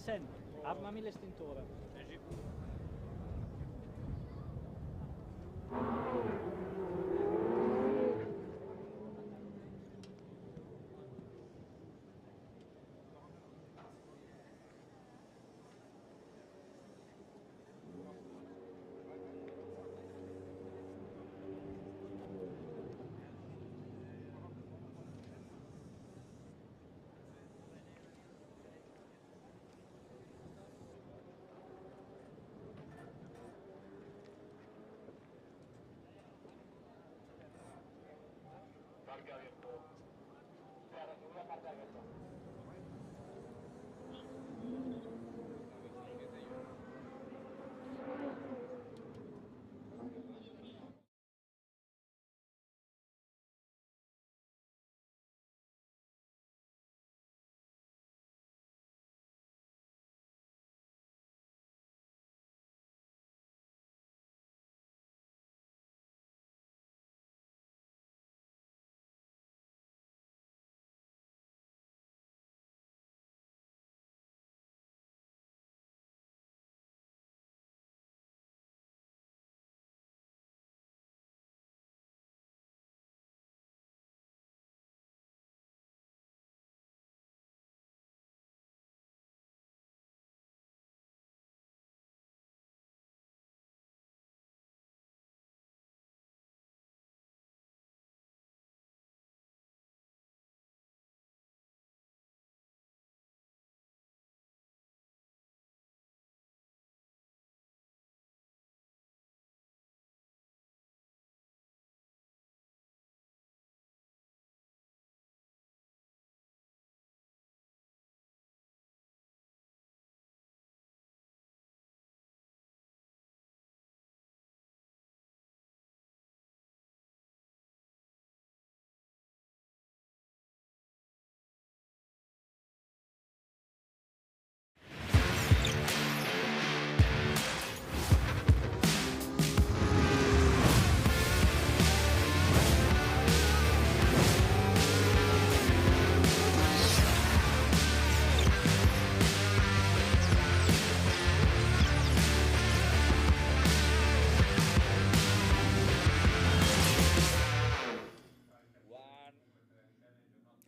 Sent, armami l'estintore.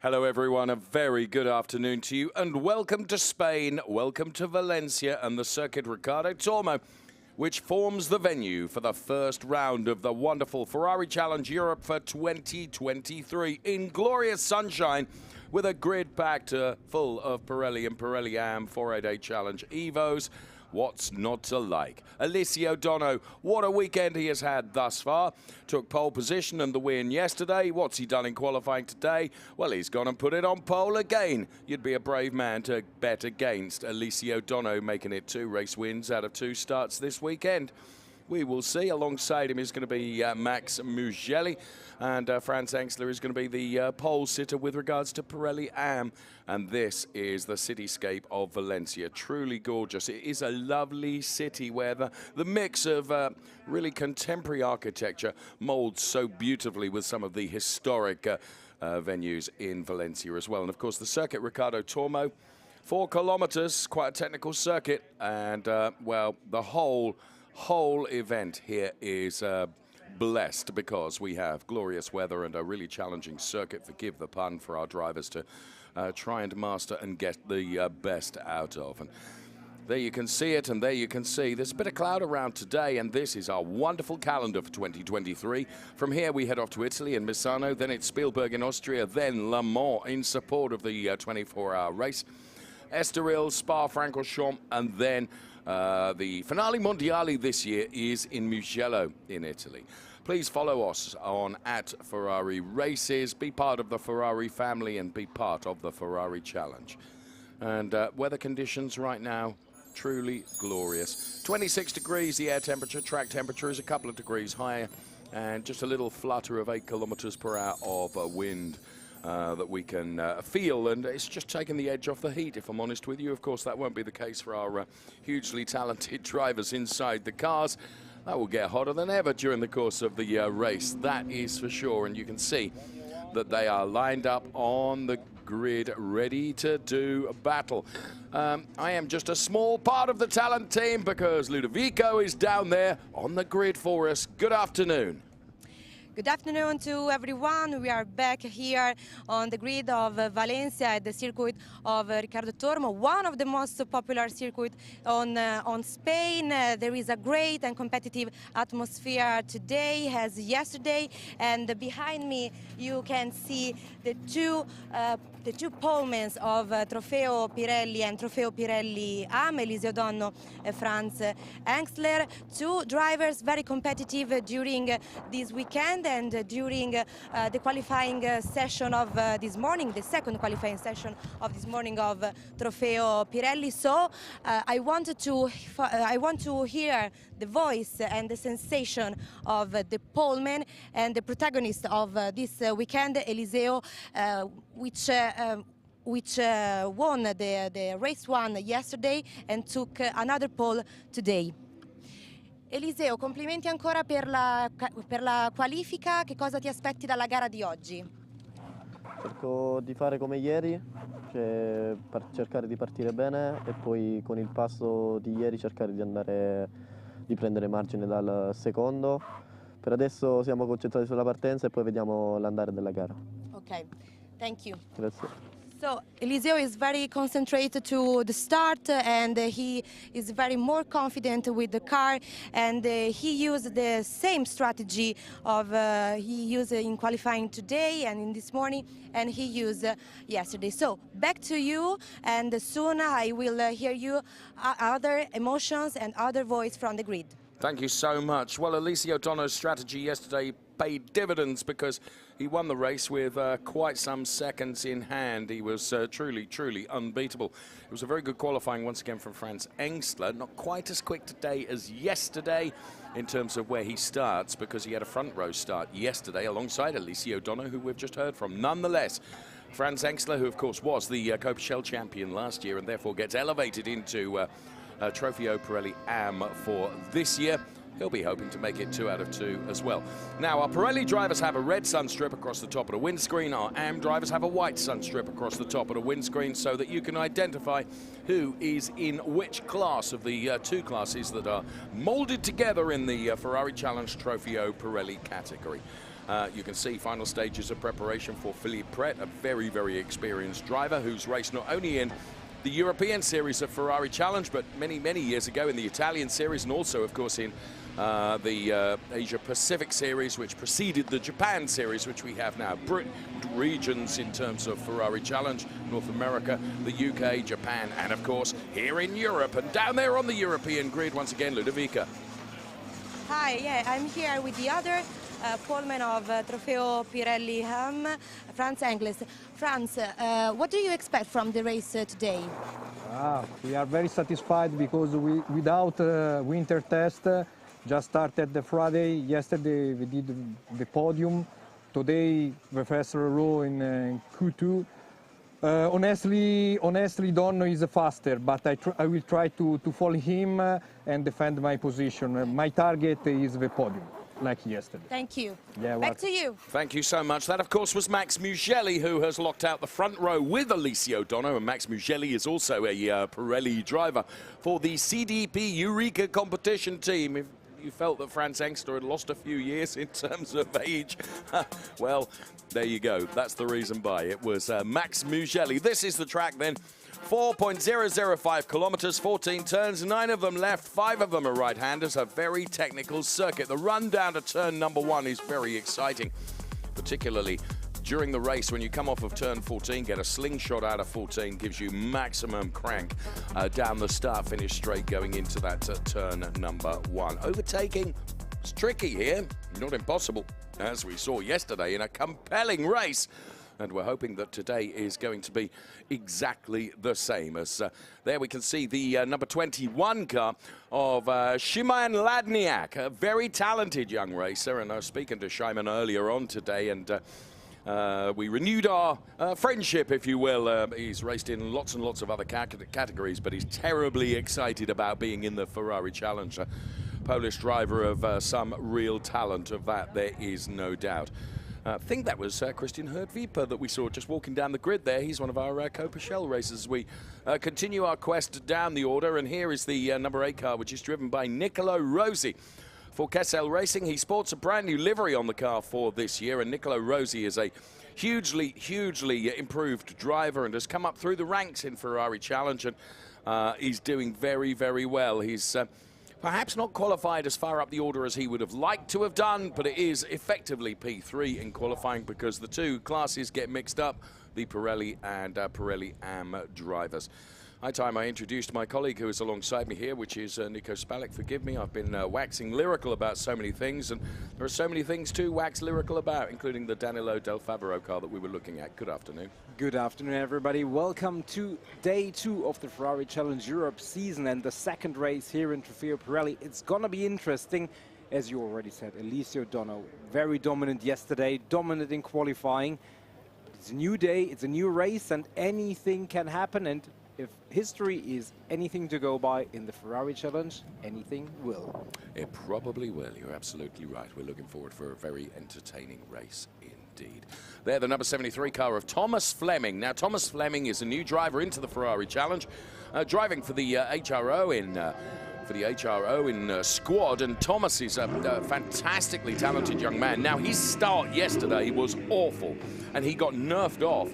Hello everyone, a very good afternoon to you and welcome to Spain, welcome to Valencia and the Circuit Ricardo Tormo, which forms the venue for the first round of the wonderful Ferrari Challenge Europe for 2023 in glorious sunshine with a grid packed full of Pirelli and Pirelli Am 488 Challenge Evos. What's not to like? Alessio Dono, what a weekend he has had thus far. Took pole position and the win yesterday. What's he done in qualifying today? Well, he's gone and put it on pole again. You'd be a brave man to bet against Alessio Dono making it 2 race wins out of 2 starts this weekend. We will see. Alongside him is going to be Max Mugelli, and Franz Engstler is going to be the pole sitter with regards to Pirelli Am. And this is the cityscape of Valencia. Truly gorgeous. It is a lovely city where the mix of really contemporary architecture molds so beautifully with some of the historic venues in Valencia as well. And of course, the Circuit Ricardo Tormo, 4 kilometers, quite a technical circuit, and well, the whole event here is blessed because we have glorious weather and a really challenging circuit, forgive the pun, for our drivers to try and master and get the best out of. And there you can see it, and there you can see there's a bit of cloud around today, and this is our wonderful calendar for 2023. From here we head off to Italy and Misano, then it's Spielberg in Austria, then Le Mans in support of the 24-hour race, Estoril, Spa-Francorchamps, and then the Finale Mondiale this year is in Mugello in Italy. Please follow us on @Ferrari Races, be part of the Ferrari family and be part of the Ferrari Challenge. And weather conditions right now, truly glorious. 26 degrees the air temperature, track temperature is a couple of degrees higher. and just a little flutter of 8 kilometers per hour of wind that we can feel, and it's just taken the edge off the heat, if I'm honest with you. Of course, that won't be the case for our hugely talented drivers inside the cars. That will get hotter than ever during the course of the race, that is for sure, and you can see that they are lined up on the grid, ready to do battle. I am just a small part of the talent team because Ludovico is down there on the grid for us. Good afternoon. Good afternoon to everyone. We are back here on the grid of Valencia at the circuit of Ricardo Tormo, one of the most popular circuits on Spain. There is a great and competitive atmosphere today as yesterday, and behind me you can see the two polemans of Trofeo Pirelli and Trofeo Pirelli Am, Eliseo O'Donnell, Franz Engstler, two drivers very competitive during this weekend and during the qualifying session of this morning, the second qualifying session of this morning of Trofeo Pirelli. So I want to hear the voice and the sensation of the poleman and the protagonist of this weekend, Eliseo, which won the race one yesterday and took another pole today. Eliseo, complimenti ancora per la qualifica. Che cosa ti aspetti dalla gara di oggi? Cerco di fare come ieri, cioè cercare di partire bene e poi con il passo di ieri cercare di prendere margine dal secondo. Per adesso siamo concentrati sulla partenza e poi vediamo l'andare della gara. Ok, thank you. Grazie. So Eliseo is very concentrated to the start, and he is very more confident with the car, and he used the same strategy of he used in qualifying today and in this morning, and he used yesterday. So back to you, and soon I will hear you other emotions and other voice from the grid. Thank you so much. Well, Eliseo O'Donnell's strategy yesterday paid dividends because he won the race with quite some seconds in hand. He was truly, truly unbeatable. It was a very good qualifying once again from Franz Engstler. Not quite as quick today as yesterday in terms of where he starts because he had a front row start yesterday alongside Eliseo O'Donnell, who we've just heard from. Nonetheless, Franz Engstler, who of course was the Copa Shell champion last year and therefore gets elevated into Trofeo Pirelli Am for this year. He'll be hoping to make it 2 out of 2 as well. Now, our Pirelli drivers have a red sun strip across the top of the windscreen. Our Am drivers have a white sun strip across the top of the windscreen so that you can identify who is in which class of the two classes that are molded together in the Ferrari Challenge Trofeo Pirelli category. You can see final stages of preparation for Philippe Pret, a very, very experienced driver who's raced not only in the European series of Ferrari Challenge, but many, many years ago in the Italian series, and also, of course, in the Asia-Pacific series, which preceded the Japan series, which we have now. Regions in terms of Ferrari Challenge, North America, the UK, Japan, and, of course, here in Europe. And down there on the European grid, once again, Ludovica. Hi, yeah, I'm here with the other poleman of Trofeo Pirelli Am, Franz Engstler. Franz, what do you expect from the race today? We are very satisfied because without winter test, just started the Friday. Yesterday we did the podium. Today the first row in Q2. Honestly, Donno is faster, but I will try to follow him and defend my position. My target is the podium, like yesterday. Thank you. Yeah, back to you. Thank you so much. That, of course, was Max Mugelli, who has locked out the front row with Eliseo O'Donnell. And Max Mugelli is also a Pirelli driver for the CDP Eureka competition team. If you felt that Franz Engstler had lost a few years in terms of age, well, there you go. That's the reason why. It was Max Mugelli. This is the track then. 4.005 kilometers, 14 turns, 9 of them left, 5 of them are right-handers, a very technical circuit. The run down to turn number 1 is very exciting, particularly during the race when you come off of turn 14, get a slingshot out of 14, gives you maximum crank down the start-finish straight going into that turn number 1. Overtaking is tricky here, not impossible, as we saw yesterday in a compelling race And we're hoping that today is going to be exactly the same. As there we can see the number 21 car of Szymon Ladniak, a very talented young racer. And I was speaking to Szymon earlier on today, and we renewed our friendship, if you will. He's raced in lots and lots of other categories, but he's terribly excited about being in the Ferrari Challenge. Polish driver of some real talent, of that there is no doubt. I think that was Christian Herdwieper that we saw just walking down the grid there. He's one of our Copa Shell racers. We continue our quest down the order, and here is the number 8 car, which is driven by Nicolo Rossi. For Kessel Racing, he sports a brand new livery on the car for this year, and Nicolo Rossi is a hugely improved driver and has come up through the ranks in Ferrari Challenge, and he's doing very, very well. He's perhaps not qualified as far up the order as he would have liked to have done, but it is effectively P3 in qualifying because the two classes get mixed up, the Pirelli and Pirelli AM drivers. High time I introduced my colleague who is alongside me here, which is Nico Spalek. Forgive me, I've been waxing lyrical about so many things, and there are so many things to wax lyrical about, including the Danilo Del Favaro car that we were looking at. Good afternoon. Good afternoon, everybody. Welcome to day 2 of the Ferrari Challenge Europe season and the second race here in Trofeo Pirelli. It's gonna be interesting, as you already said. Eliseo Dono, very dominant yesterday, dominant in qualifying. It's a new day, it's a new race, and anything can happen. And if history is anything to go by in the Ferrari Challenge, anything will. It probably will. You're absolutely right. We're looking forward for a very entertaining race indeed. There, the number 73 car of Thomas Fleming. Now, Thomas Fleming is a new driver into the Ferrari Challenge, driving for the HRO in squad, and Thomas is a fantastically talented young man. Now, his start yesterday was awful, and he got nerfed off.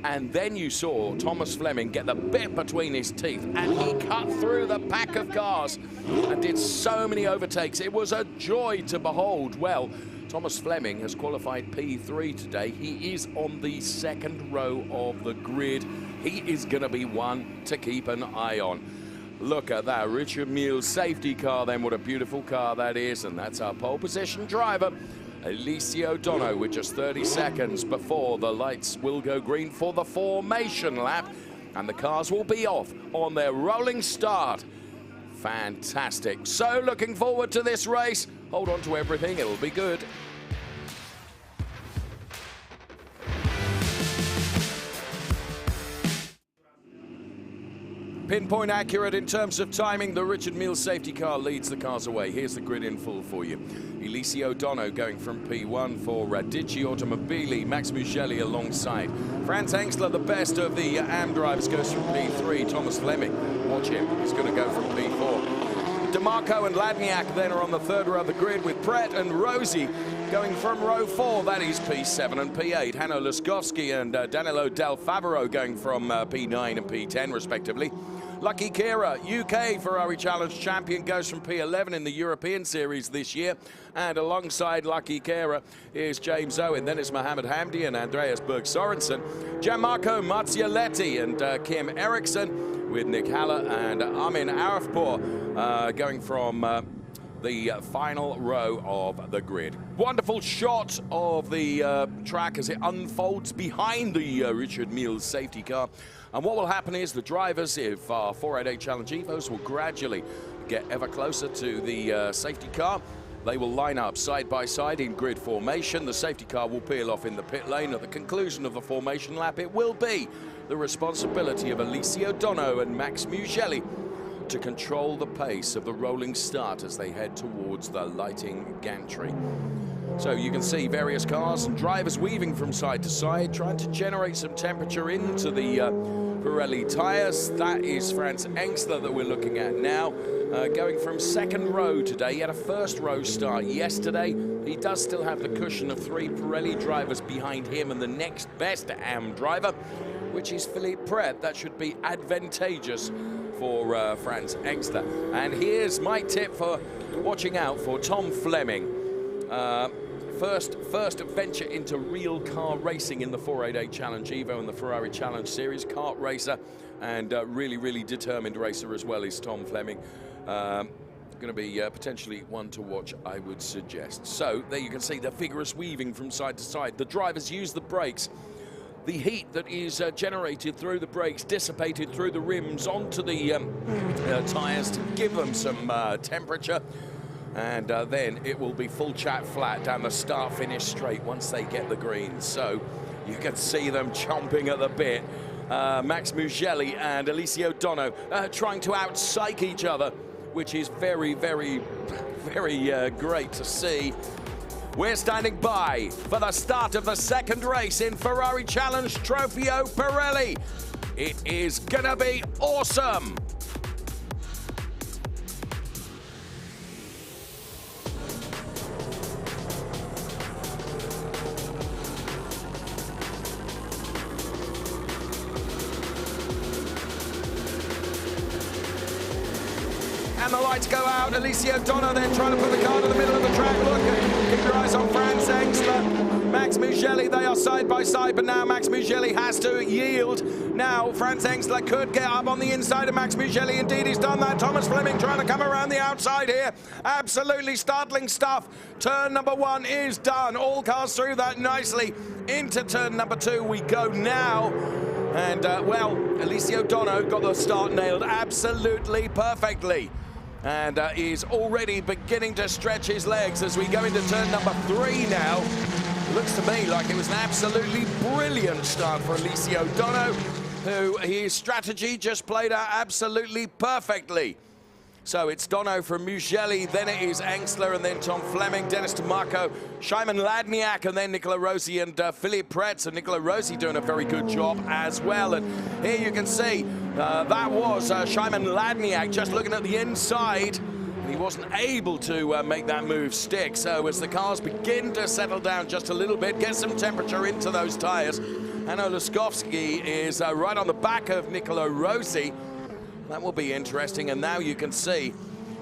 And then you saw Thomas Fleming get the bit between his teeth, and he cut through the pack of cars and did so many overtakes. It was a joy to behold. Well, Thomas Fleming has qualified P3 today. He is on the second row of the grid. He is going to be one to keep an eye on. Look at that, Richard Mule's safety car then. What a beautiful car that is, and that's our pole position driver, Eliseo Dono, with just 30 seconds before the lights will go green for the formation lap, and the cars will be off on their rolling start. Fantastic. So looking forward to this race. Hold on to everything, it'll be good. Pinpoint accurate in terms of timing. The Richard Mille safety car leads the cars away. Here's the grid in full for you. Eliseo Dono going from P1 for Radici Automobili. Max Mugelli alongside. Franz Engstler, the best of the AM drivers, goes from P3. Thomas Fleming, watch him, he's going to go from P4. DeMarco and Ladniak then are on the third row of the grid, with Pret and Rossi going from row 4. That is P7 and P8. Hanno Laskovski and Danilo Del Favaro going from P9 and P10 respectively. Lucky Kira, UK Ferrari Challenge champion, goes from P11 in the European Series this year. And alongside Lucky Kira is James Owen. Then it's Mohamed Hamdi and Andreas Berg Sorensen. Gianmarco Marzioletti and Kim Eriksson, with Nick Haller and Armin Arifpour going from the final row of the grid. Wonderful shot of the track as it unfolds behind the Richard Mille safety car. And what will happen is the drivers, if our 488 Challenge Evos, will gradually get ever closer to the safety car. They will line up side by side in grid formation. The safety car will peel off in the pit lane. At the conclusion of the formation lap, it will be the responsibility of Eliseo Dono and Max Mugelli to control the pace of the rolling start as they head towards the lighting gantry. So you can see various cars and drivers weaving from side to side, trying to generate some temperature into the Pirelli tyres. That is Franz Engstler that we're looking at now, going from second row today. He had a first row start yesterday. He does still have the cushion of 3 Pirelli drivers behind him and the next best AM driver, which is Philippe Pret. That should be advantageous for Franz Engstler. And here's my tip for watching out for Tom Fleming. First venture into real car racing in the 488 Challenge Evo and the Ferrari Challenge Series. Kart racer and really determined racer as well is Tom Fleming. Going to be potentially one to watch, I would suggest. So there you can see the vigorous weaving from side to side. The drivers use the brakes the heat that is generated through the brakes, dissipated through the rims onto the tyres to give them some temperature. And then it will be full chat flat down the start-finish straight once they get the green. So you can see them chomping at the bit. Max Mugelli and Alessio Dono trying to out-psych each other, which is very, very, very great to see. We're standing by for the start of the second race in Ferrari Challenge Trofeo Pirelli. It is gonna be awesome. And the lights go out. Alessio Dono then trying to put the car to the middle of the track. Look, keep your eyes on Franz Engstler. Max Mugelli, they are side by side, but now Max Mugelli has to yield. Now Franz Engstler could get up on the inside of Max Mugelli. Indeed, he's done that. Thomas Fleming trying to come around the outside here. Absolutely startling stuff. Turn number 1 is done. All cars through that nicely. Into turn number 2 we go now. And, well, Alessio Dono got the start nailed absolutely perfectly. And is already beginning to stretch his legs as we go into turn number 3 now. Looks to me like it was an absolutely brilliant start for Alessio Dono, who his strategy just played out absolutely perfectly. So it's Dono from Mugelli, then it is Engstler, and then Tom Fleming, Dennis DeMarco, Szymon Ladniak, and then Nicola Rossi and Philippe Pretz. And Nicola Rossi doing a very good job as well. And here you can see that was Szymon Ladniak just looking at the inside. And he wasn't able to make that move stick. So as the cars begin to settle down just a little bit, get some temperature into those tyres, Hanno Laskowski is right on the back of Nicola Rossi. That will be interesting, and now you can see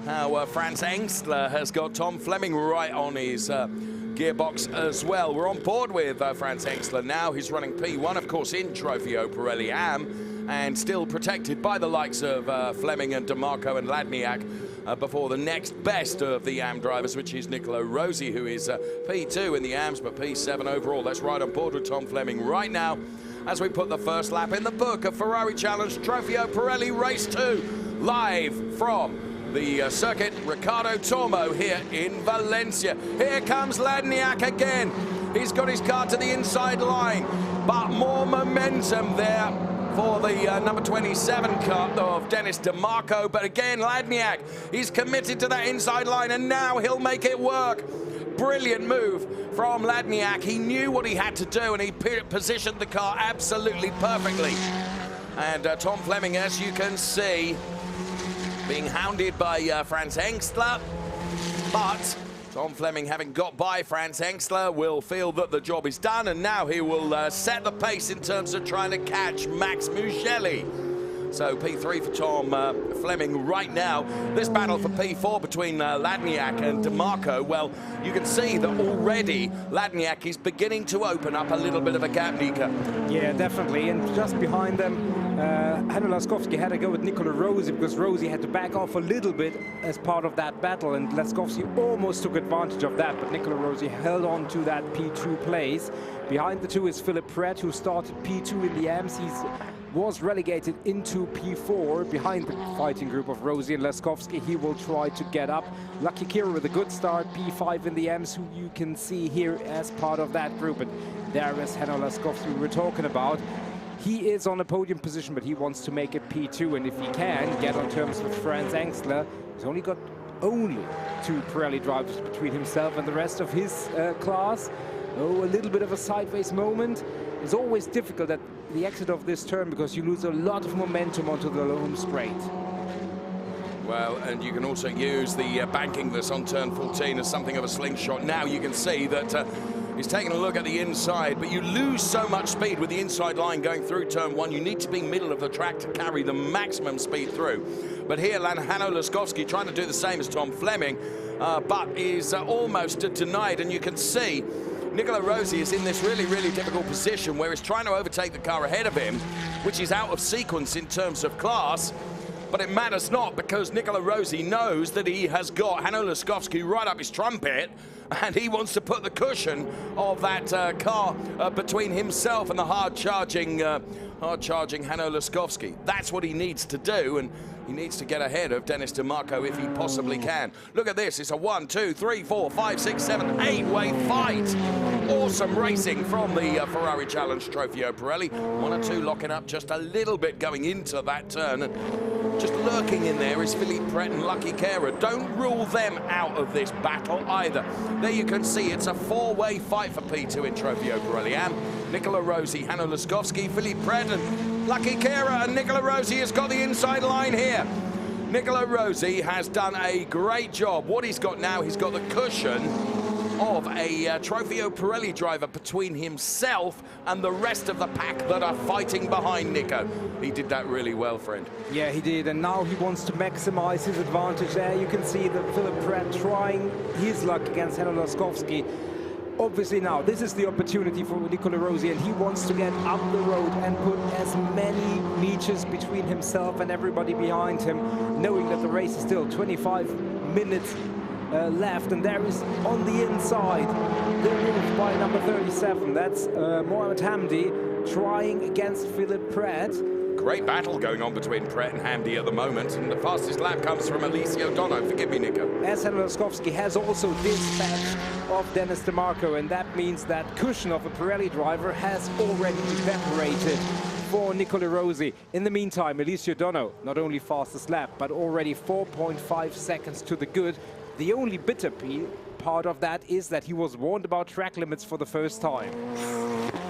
how Franz Engstler has got Tom Fleming right on his gearbox as well. We're on board with Franz Engstler now. He's running P1, of course, in Trofeo Pirelli Am, and still protected by the likes of Fleming and DeMarco and Ladniak before the next best of the Am drivers, which is Nicola Rossi, who is P2 in the Ams, but P7 overall. That's right on board with Tom Fleming right now, as we put the first lap in the book of Ferrari Challenge Trofeo Pirelli Race 2, live from the circuit Riccardo Tormo here in Valencia. Here comes Ladniak again. He's got his car to the inside line, but more momentum there for the number 27 car of Dennis DeMarco. But again, Ladniak, he's committed to that inside line, and now he'll make it work. Brilliant move from Ladniak. He knew what he had to do, and he positioned the car absolutely perfectly. And Tom Fleming, as you can see, being hounded by Franz Engstler. But Tom Fleming, having got by Franz Engstler, will feel that the job is done, and now he will set the pace in terms of trying to catch Max Mugelli. So P3 for Tom Fleming right now. This battle for P4 between Ladniak and DeMarco, well, you can see that already Ladniak is beginning to open up a little bit of a gap, Nika. Yeah, definitely. And just behind them, Hanno Laskowski had to go with Nicola Rossi, because Rossi had to back off a little bit as part of that battle, and Laskowski almost took advantage of that, but Nicola Rossi held on to that P2 place. Behind the two is Philippe Pretz, who started P2 in the Ams. Was relegated into P4 behind the fighting group of Rossi and Laskowski. He will try to get up. Lucky Kira with a good start, P5 in the Ms, who you can see here as part of that group. And there is Hanno Laskowski we were talking about. He is on a podium position, but he wants to make it P2, and if he can get on terms with Franz Engstler, he's only got two Pirelli drivers between himself and the rest of his class. Oh, a little bit of a sideways moment. It's always difficult at the exit of this turn, because you lose a lot of momentum onto the home straight. Well, and you can also use the banking that's on turn 14 as something of a slingshot. Now you can see that he's taking a look at the inside, but you lose so much speed with the inside line going through turn 1. You need to be middle of the track to carry the maximum speed through. But here, Hanno Laskowski trying to do the same as Tom Fleming, but is almost denied, and you can see Nicola Rossi is in this really, really difficult position where he's trying to overtake the car ahead of him, which is out of sequence in terms of class. But it matters not, because Nicola Rossi knows that he has got Hanno Laskowski right up his trumpet, and he wants to put the cushion of that car between himself and the hard-charging Hanno Laskowski. That's what he needs to do, and he needs to get ahead of Dennis DeMarco if he possibly can. Look at this. It's a 1, 2, 3, 4, 5, 6, 7, 8-way fight. Awesome racing from the Ferrari Challenge Trofeo Pirelli. 1 or 2 locking up just a little bit going into that turn. And just lurking in there is Philippe Pret and Lucky Kera. Don't rule them out of this battle either. There you can see it's a 4-way fight for P2 in Trofeo Pirelli. And Nicola Rossi, Hanno Laskowski, Philippe Pret and Lucky Kera, and Nicola Rossi has got the inside line here. Nicola Rossi has done a great job. What he's got now, he's got the cushion of a Trofeo Pirelli driver between himself and the rest of the pack that are fighting behind Nico. He did that really well, friend. Yeah, he did, and now he wants to maximize his advantage there. You can see that Philippe Pret trying his luck against Hanno Laskowski. Obviously now, this is the opportunity for Nicola Rossi, and he wants to get up the road and put as many meters between himself and everybody behind him, knowing that the race is still 25 minutes left, and there is on the inside the move by number 37. That's Mohamed Hamdi trying against Philippe Pret. Great battle going on between Pret and Hamdi at the moment, and the fastest lap comes from Alessio Dono. Forgive me, Nico. As Hanno Laskowski has also dispatched of Dennis DeMarco, and that means that cushion of a Pirelli driver has already evaporated for Nicola Rossi. In the meantime, Alessio Dono, not only fastest lap, but already 4.5 seconds to the good. The only bitter part of that is that he was warned about track limits for the first time.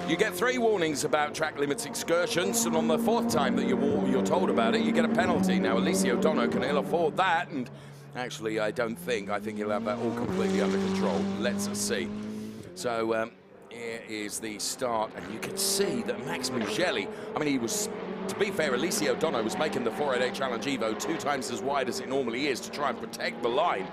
You get 3 warnings about track limits excursions, and on the 4th time that you're told about it, you get a penalty. Now, Alessio Dono can ill afford that, and actually, I think he'll have that all completely under control. Let's see. So, here is the start, and you can see that Max Mugelli, I mean, he was, to be fair, Alessio Dono was making the 488 Challenge Evo 2 times as wide as it normally is to try and protect the line.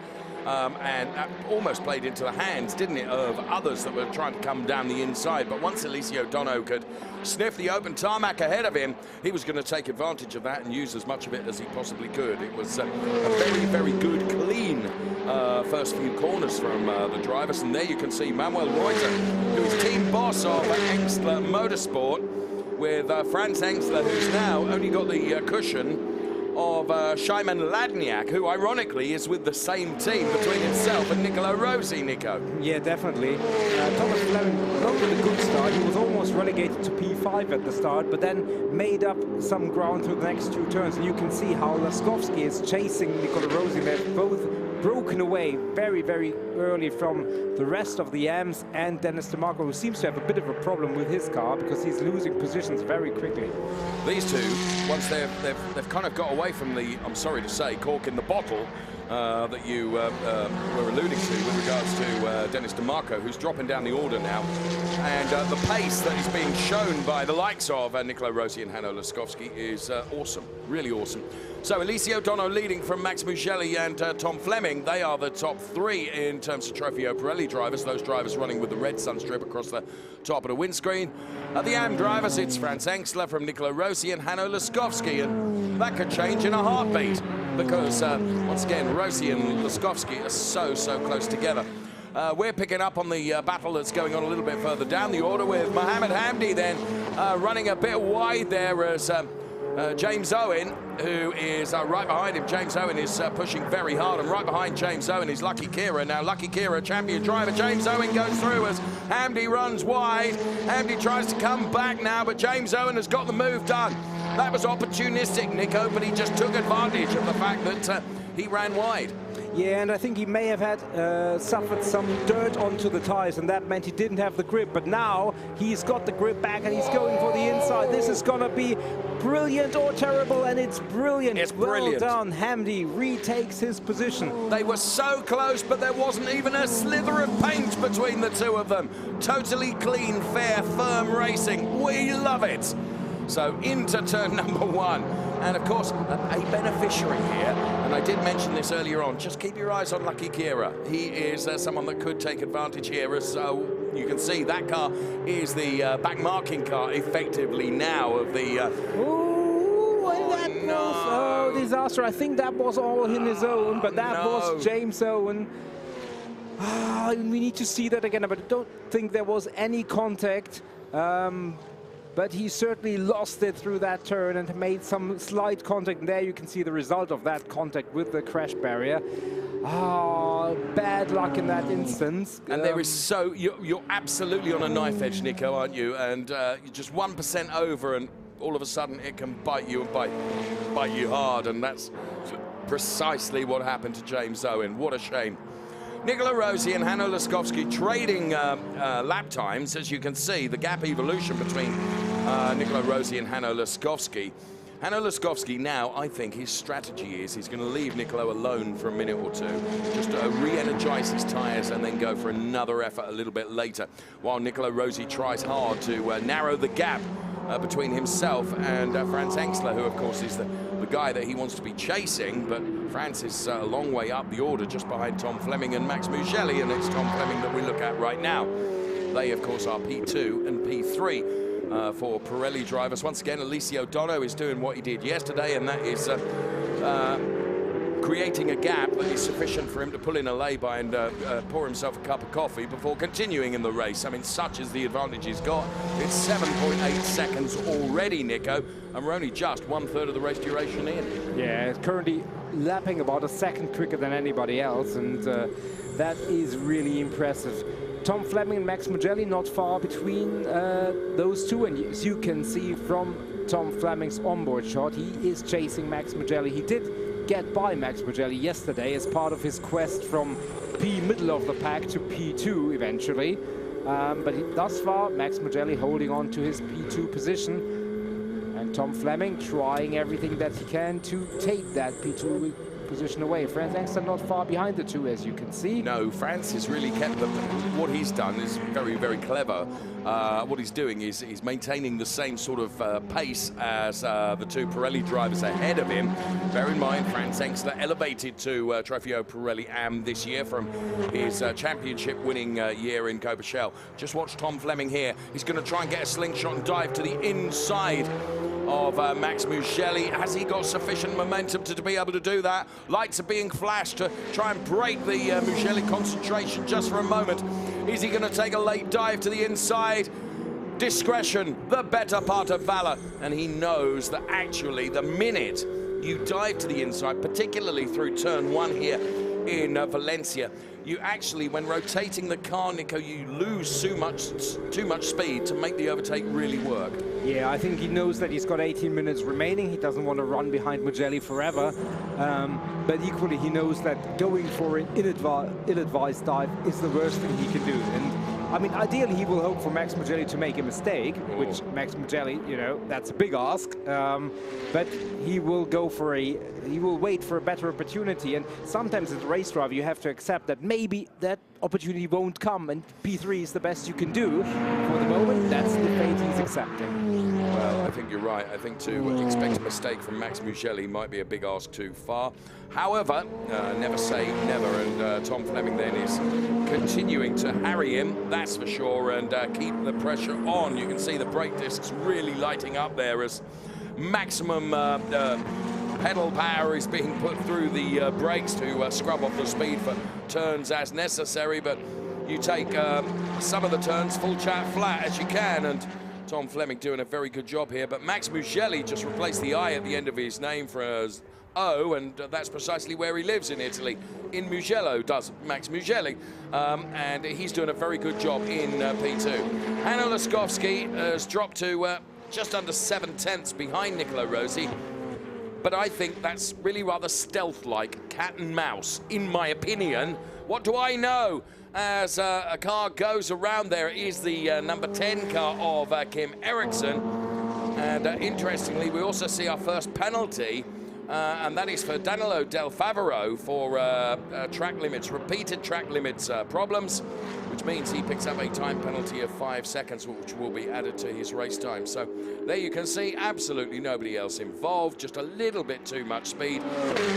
And that almost played into the hands, didn't it, of others that were trying to come down the inside. But once Alessio Dono could sniff the open tarmac ahead of him, he was going to take advantage of that and use as much of it as he possibly could. It was a very, very good, clean first few corners from the drivers. And there you can see Manuel Reuter, who is team boss of Engstler Motorsport, with Franz Engstler, who's now only got the cushion of Szymon Ladniak, who ironically is with the same team between himself and Nicola Rossi, Nico. Yeah, definitely. Thomas Fleming, not with a good start. He was almost relegated to P5 at the start, but then made up some ground through the next 2 turns. And you can see how Laskowski is chasing Nicola Rossi. They've both broken away very, very early from the rest of the AMs, and Dennis DeMarco, who seems to have a bit of a problem with his car because he's losing positions very quickly. These two, once they've kind of got away from the, I'm sorry to say, cork in the bottle that you were alluding to with regards to Dennis DeMarco, who's dropping down the order now, and the pace that is being shown by the likes of Nicola Rossi and Hanno Laskowski is awesome, really awesome. So Alessio Dono leading from Max Mugelli and Tom Fleming. They are the top 3 in terms of Trofeo Pirelli drivers, those drivers running with the red sunstrip across the top of the windscreen. The AM drivers, it's Franz Engstler from Nicola Rossi and Hanno Laskowski, and that could change in a heartbeat because, once again, Rossi and Laskowski are so close together. We're picking up on the battle that's going on a little bit further down the order, with Mohamed Hamdi then running a bit wide there as James Owen, who is right behind him. James Owen is pushing very hard, and right behind James Owen is Lucky Kera. Now, Lucky Kera, champion driver. James Owen goes through as Hamdi runs wide. Hamdi tries to come back now, but James Owen has got the move done. That was opportunistic, Nico, but he just took advantage of the fact that he ran wide. Yeah, and I think he may have had suffered some dirt onto the tires, and that meant he didn't have the grip. But now he's got the grip back, and he's going for the inside. This is going to be brilliant or terrible, and it's brilliant. It's brilliant. Well done. Hamdi retakes his position. They were so close, but there wasn't even a slither of paint between the two of them. Totally clean, fair, firm racing. We love it. So into turn number 1. And of course, a beneficiary here, and I did mention this earlier on, just keep your eyes on Lucky Kera. He is someone that could take advantage here, as you can see that car is the back marking car effectively now of the... Oh, disaster. I think that was all in his own, but that was James Owen. We need to see that again, but I don't think there was any contact. But he certainly lost it through that turn and made some slight contact. And there you can see the result of that contact with the crash barrier. Bad luck in that instance. And there is you're absolutely on a knife edge, Nico, aren't you? And you're just 1% over, and all of a sudden it can bite you and bite you hard. And that's precisely what happened to James Owen. What a shame. Nicola Rossi and Hanno Laskowski trading lap times. As you can see, the gap evolution between Nicola Rossi and Hanno Laskowski. Hanno Laskowski now, I think his strategy is he's going to leave Nicolo alone for a minute or two, just re-energize his tyres and then go for another effort a little bit later, while Nicola Rossi tries hard to narrow the gap between himself and Franz Hengstler, who of course is the guy that he wants to be chasing, but Franz is a long way up the order, just behind Tom Fleming and Max Mugelli, and it's Tom Fleming that we look at right now. They, of course, are P2 and P3 for Pirelli drivers. Once again, Alessio Dono is doing what he did yesterday, and that is creating a gap that is sufficient for him to pull in a lay-by and pour himself a cup of coffee before continuing in the race. I mean, such is the advantage he's got. It's 7.8 seconds already, Nico, and we're only just 1/3 of the race duration in. Yeah, it's currently lapping about a second quicker than anybody else, and that is really impressive. Tom Fleming and Max Mugelli not far between those two, and as you can see from Tom Fleming's onboard shot, he is chasing Max Mugelli. He did get by Max Mugelli yesterday as part of his quest from P middle of the pack to P2 eventually. But thus far, Max Mugelli holding on to his P2 position. And Tom Fleming trying everything that he can to take that P2 position away. Franz Hengstler not far behind the two, as you can see. No, Franz has really kept them. What he's done is very, very clever. What he's doing is he's maintaining the same sort of pace as the two Pirelli drivers ahead of him. Bear in mind, Franz Hengstler elevated to Trofeo Pirelli Am this year from his championship-winning year in Coperchel. Just watch Tom Fleming here. He's going to try and get a slingshot and dive to the inside of Max Mugelli. Has he got sufficient momentum to be able to do that? Lights are being flashed to try and break the Mugelli concentration just for a moment. Is he going to take a late dive to the inside? Discretion, the better part of valor. And he knows that actually the minute you dive to the inside, particularly through turn 1 here in Valencia, you actually, when rotating the car, Nico, you lose too much speed to make the overtake really work. Yeah, I think he knows that he's got 18 minutes remaining. He doesn't want to run behind Mugelli forever. But equally, he knows that going for an ill-advised dive is the worst thing he can do. And I mean, ideally, he will hope for Max Mugelli to make a mistake, which Max Mugelli, you know, that's a big ask. But he will he will wait for a better opportunity. And sometimes as a race driver, you have to accept that maybe that opportunity won't come, and P3 is the best you can do. For the moment, that's the fate he's accepting. Well, I think you're right. I think to expect a mistake from Max Mugelli might be a big ask too far. However, never say never, and Tom Fleming then is continuing to harry him, that's for sure, and keep the pressure on. You can see the brake discs really lighting up there as maximum pedal power is being put through the brakes to scrub off the speed for turns as necessary, but you take some of the turns full chat flat as you can, and Tom Fleming doing a very good job here, but Max Mugelli just replaced the I at the end of his name for a O, and that's precisely where he lives in Italy. In Mugello does Max Mugelli, and he's doing a very good job in P2. Hanno Laskowski has dropped to just under 7/10 behind Nicola Rossi, but I think that's really rather stealth-like, cat and mouse, in my opinion. What do I know? As a car goes around, there is the number 10 car of Kim Eriksson, and interestingly, we also see our first penalty, and that is for Danilo Del Favaro for track limits, repeated track limits problems, which means he picks up a time penalty of 5 seconds, which will be added to his race time. So there you can see absolutely nobody else involved, just a little bit too much speed.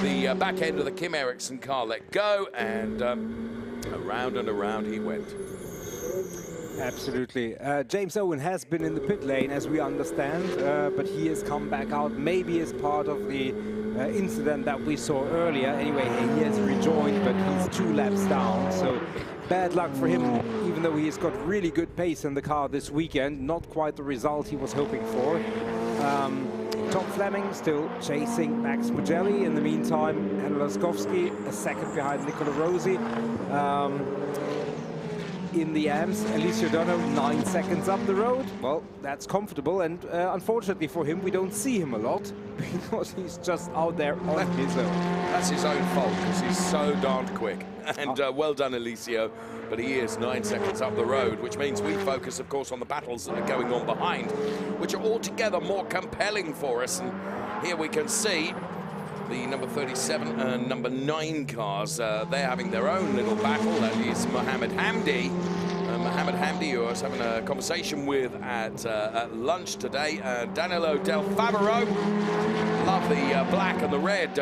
The back end of the Kim Eriksson car let go, and around and around he went. Absolutely. James Owen has been in the pit lane, as we understand, but he has come back out, maybe as part of the incident that we saw earlier. Anyway, he has rejoined, but he's 2 laps down, so bad luck for him, even though he's got really good pace in the car this weekend. Not quite the result he was hoping for. Tom Fleming still chasing Max Mugelli. In the meantime, Henry Laskowski a second behind Nicola Rossi. In the AMS, Alessio Dono 9 seconds up the road. Well, that's comfortable, and unfortunately for him, we don't see him a lot because he's just out there on his own. That's his own fault because he's so darned quick. And well done, Alessio. But he is 9 seconds up the road, which means we focus, of course, on the battles that are going on behind, which are altogether more compelling for us. And here we can see the number 37 and number 9 cars. They're having their own little battle. That is Mohammed Hamdi. Mohammed Hamdi, who I was having a conversation with at lunch today. Danilo Del Favaro. Love the black and the red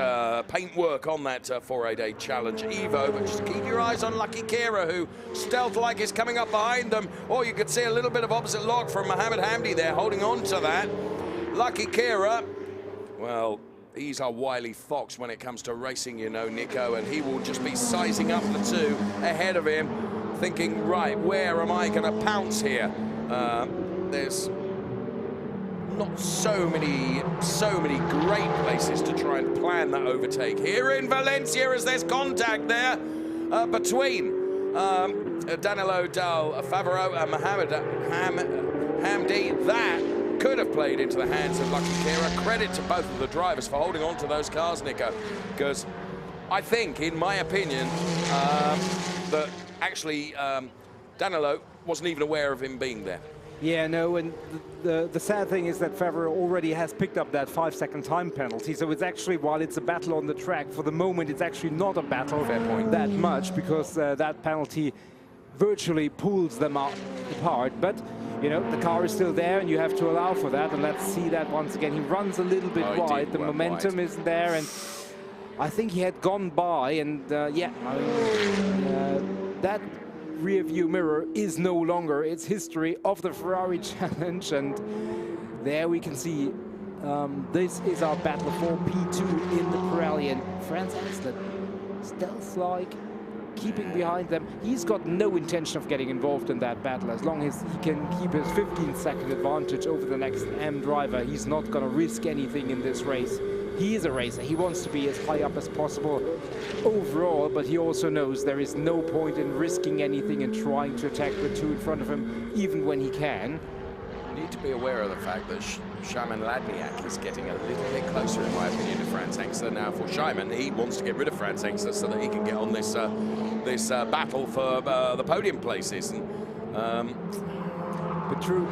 paintwork on that 488 Challenge Evo. But just keep your eyes on Lucky Kira, who stealth-like is coming up behind them. Or you could see a little bit of opposite lock from Mohammed Hamdi there, holding on to that. Lucky Kira, well, he's a wily fox when it comes to racing, you know, Nico, and he will just be sizing up the 2 ahead of him, thinking, right, where am I going to pounce here? There's not so many great places to try and plan that overtake. Here in Valencia, as there's contact there between Danilo Del Favaro and Mohammed Hamdi. That could have played into the hands of Lucky Kira. Credit to both of the drivers for holding on to those cars, Nico, because I think, in my opinion, that actually Danilo wasn't even aware of him being there. Yeah, no, and the sad thing is that Favaro already has picked up that 5-second time penalty, so it's actually, while it's a battle on the track, for the moment it's actually not a battle that much, because that penalty virtually pulls them apart. But you know, the car is still there, and you have to allow for that. And let's see that once again. He runs a little bit wide. The momentum isn't there, and I think he had gone by. And yeah, that rear view mirror is no longer. It's history of the Ferrari Challenge, and there we can see this is our battle for P2 in the Pirelli, and Franz Hessler, stealth-like, keeping behind them. He's got no intention of getting involved in that battle. As long as he can keep his 15-second advantage over the next M driver, he's not going to risk anything in this race. He is a racer. He wants to be as high up as possible overall, but he also knows there is no point in risking anything and trying to attack the 2 in front of him, even when he can. You need to be aware of the fact that Szymon Ladniak is getting a little bit closer, in my opinion, to Franz Hessler now. For Szymon, he wants to get rid of Franz Hessler so that he can get on this battle for the podium places. And, but true,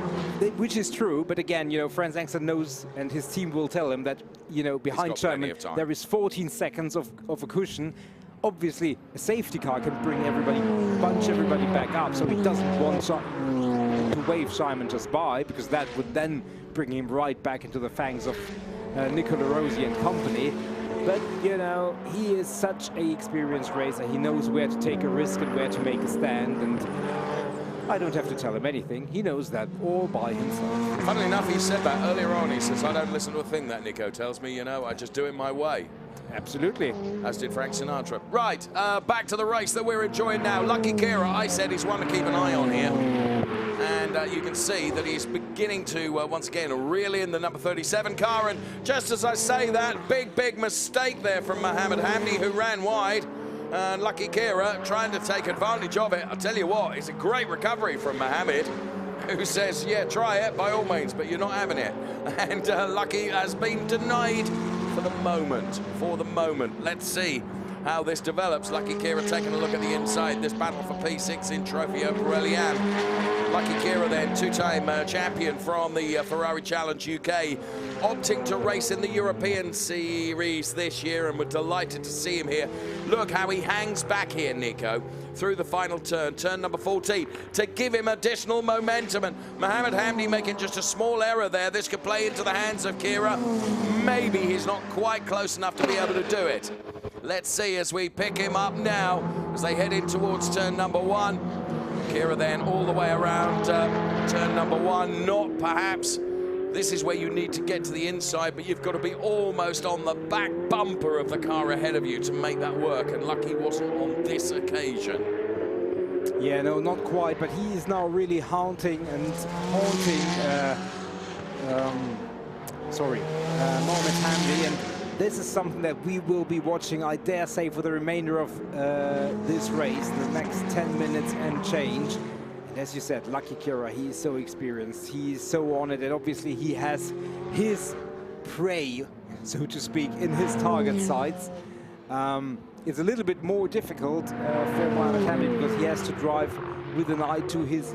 which is true. But again, you know, Franz Hessler knows, and his team will tell him that, you know, behind Szymon there is 14 seconds of a cushion. Obviously, a safety car can bring everybody, bunch everybody back up, so he doesn't want to wave Szymon just by, because that would then bring him right back into the fangs of Nicola Rossi and company. But, you know, he is such an experienced racer. He knows where to take a risk and where to make a stand, and I don't have to tell him anything. He knows that all by himself. Funnily enough, he said that earlier on. He says, I don't listen to a thing that Nico tells me, you know, I just do it my way. Absolutely. As did Frank Sinatra. Right, back to the race that we're enjoying now. Lucky Kira, I said, is one to keep an eye on here. And you can see that he's beginning to, once again, reel in the number 37 car. And just as I say that, big mistake there from Mohammed Hamdi, who ran wide. And Lucky Kira trying to take advantage of it. I'll tell you what, it's a great recovery from Mohammed, who says, yeah, try it by all means, but you're not having it. And Lucky has been denied for the moment. Let's see how this develops. Lucky Kira taking a look at the inside. This battle for P6 in Trofeo Pirelli. Lucky Kira then, 2-time champion from the Ferrari Challenge UK, opting to race in the European Series this year, and we're delighted to see him here. Look how he hangs back here, Nico, through the final turn number 14, to give him additional momentum. And Mohammed Hamdi making just a small error there. This could play into the hands of Kira. Maybe he's not quite close enough to be able to do it. Let's see as we pick him up now as they head in towards turn number 1. Kira then all the way around turn number 1, not perhaps This is where you need to get to the inside, but you've got to be almost on the back bumper of the car ahead of you to make that work, and lucky wasn't on this occasion. Yeah, no, not quite, but he is now really haunting Mohamed Hamdi, and this is something that we will be watching, I dare say, for the remainder of this race, the next 10 minutes and change. And as you said, Lucky Kira, he is so experienced, he is so on it, and obviously he has his prey, so to speak, in his target sights. It's a little bit more difficult for Mohamed Hamdi because he has to drive with an eye to his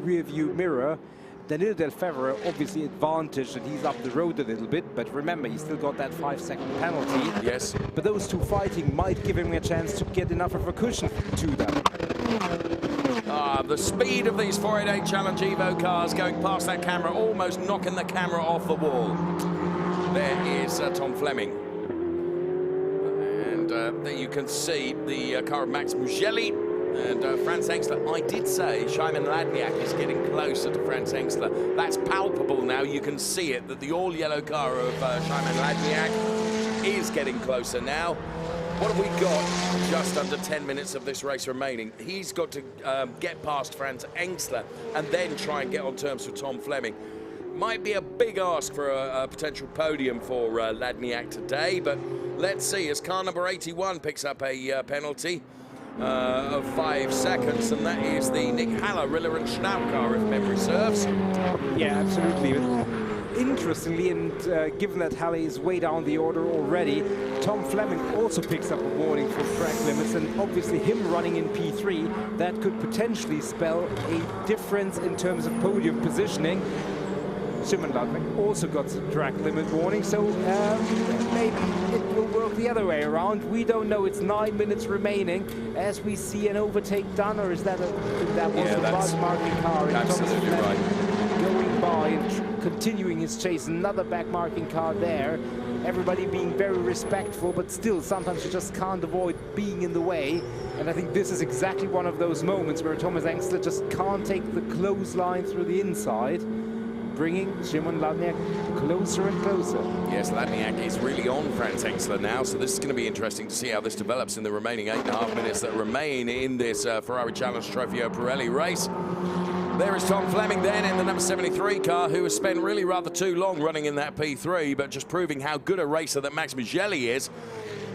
rear view mirror. Danilo Del Ferro obviously advantaged that he's up the road a little bit, but remember, he's still got that 5-second penalty. Yes. But those two fighting might give him a chance to get enough of a cushion to them. The speed of these 488 Challenge Evo cars going past that camera, almost knocking the camera off the wall. There is Tom Fleming. And there you can see the car of Max Mugelli. And Franz Hengstler, I did say Szymon Ladniak is getting closer to Franz Hengstler. That's palpable now. You can see it, that the all-yellow car of Szymon Ladniak is getting closer now. What have we got? Just under 10 minutes of this race remaining. He's got to get past Franz Hengstler and then try and get on terms with Tom Fleming. Might be a big ask for a potential podium for Ladniak today, but let's see as car number 81 picks up a penalty of 5 seconds, and that is the Nick Haller Riller and Schnapp car, if memory serves. Yeah, absolutely. Interestingly, and given that Haller is way down the order already, Tom Fleming also picks up a warning for track limits, and obviously him running in P3, that could potentially spell a difference in terms of podium positioning. Szymon Ladniak also got a track limit warning, so maybe it will work the other way around. We don't know. It's 9 minutes remaining as we see an overtake done, or is that the bus marking car? Absolutely right. Going by and continuing his chase, another back marking car there. Everybody being very respectful, but still sometimes you just can't avoid being in the way. And I think this is exactly one of those moments where Thomas Hengstler just can't take the close line through the inside, bringing Szymon Ladniak closer and closer. Yes, Ladniak is really on Franz Hengstler now, so this is going to be interesting to see how this develops in the remaining 8.5 minutes that remain in this Ferrari Challenge Trofeo Pirelli race. There is Tom Fleming then in the number 73 car, who has spent really rather too long running in that P3, but just proving how good a racer that Max Mugelli is.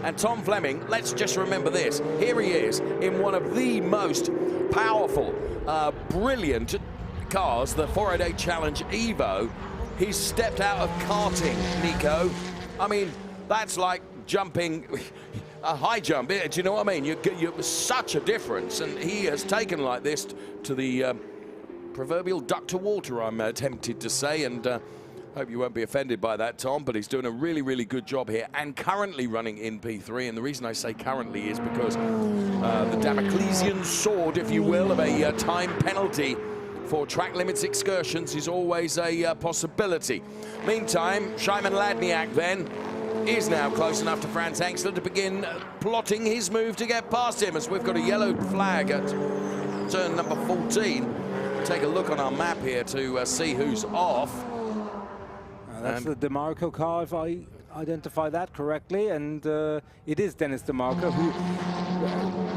And Tom Fleming, let's just remember this, here he is in one of the most powerful, brilliant cars, the 488 Challenge Evo. He's stepped out of karting, Nico. I mean, that's like jumping a high jump. Do you know what I mean? You're such a difference, and he has taken like this to the proverbial duck to water, I'm tempted to say, and hope you won't be offended by that, Tom, but he's doing a really, really good job here and currently running in P3. And the reason I say currently is because the Damoclesian sword, if you will, of a time penalty for track limits excursions is always a possibility. Meantime, Szymon Ladniak then is now close enough to Franz Hengstler to begin plotting his move to get past him, as we've got a yellow flag at turn number 14. Take a look on our map here to see who's off. That's the DeMarco car, if I identify that correctly, and it is Dennis DeMarco, who